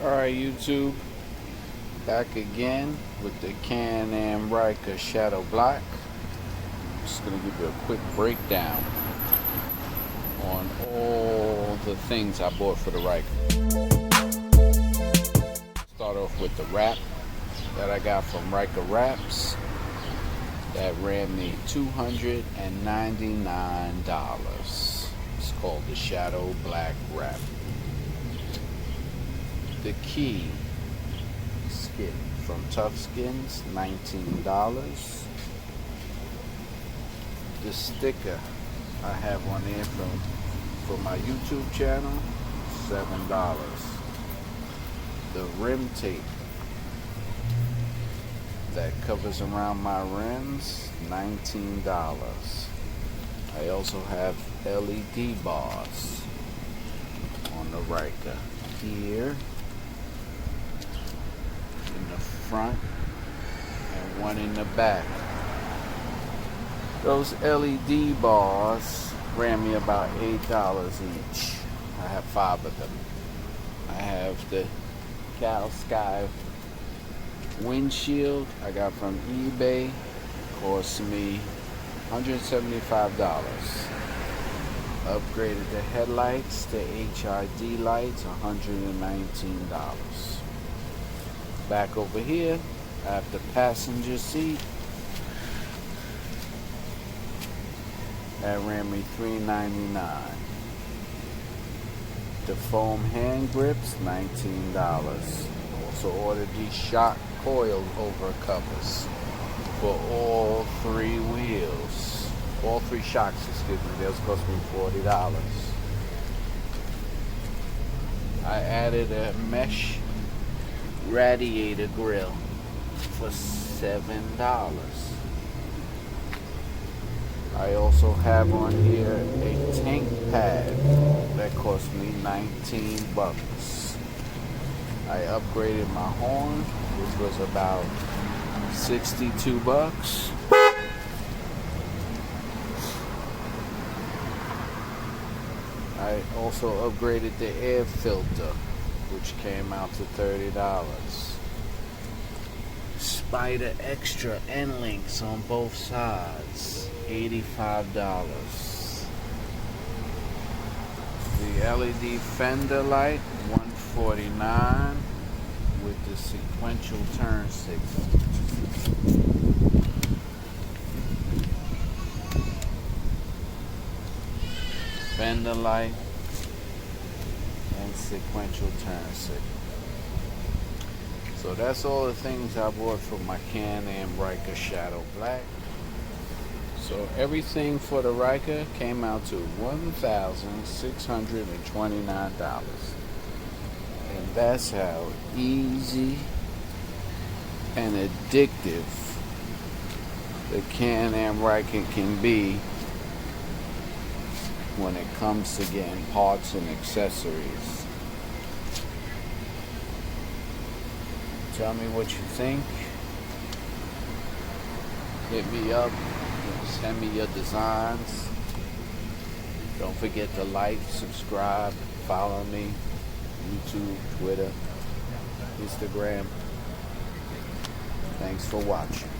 Alright, YouTube, back again with the Can Am Ryker Shadow Black. I'm just going to give you a quick breakdown on all the things I bought for the Ryker. Start off with the wrap that I got from Ryker Wraps. That ran me $299. It's called the Shadow Black Wrap. The key skin from Tough Skins, $19. The sticker I have on there for my YouTube channel, $7. The rim tape that covers around my rims, $19. I also have LED bars on the Ryker here in the front and one in the back. Those LED bars ran me about $8 each. I have 5 of them. I have the Cal Sky windshield I got from eBay. Cost me $175. Upgraded the headlights, the HID lights, $119. Back over here, I have the passenger seat. That ran me $3.99. The foam hand grips, $19. Also ordered these shock coil over covers for all 3 wheels. All 3 shocks, excuse me. Those cost me $40. I added a mesh radiator grill for $7. I also have on here a tank pad that cost me $19. I upgraded my horn, which was about $62. I also upgraded the air filter, which came out to $30. Spider extra end links on both sides, $85. The LED fender light, $149 with the sequential turn signal. Fender light and sequential turn signal. So that's all the things I bought for my Can Am Ryker Shadow Black. So everything for the Ryker came out to $1,629. And that's how easy and addictive the Can Am Ryker can be when it comes to getting parts and accessories. Tell me what you think. Hit me up. Send me your designs. Don't forget to like, subscribe, follow me. YouTube, Twitter, Instagram. Thanks for watching.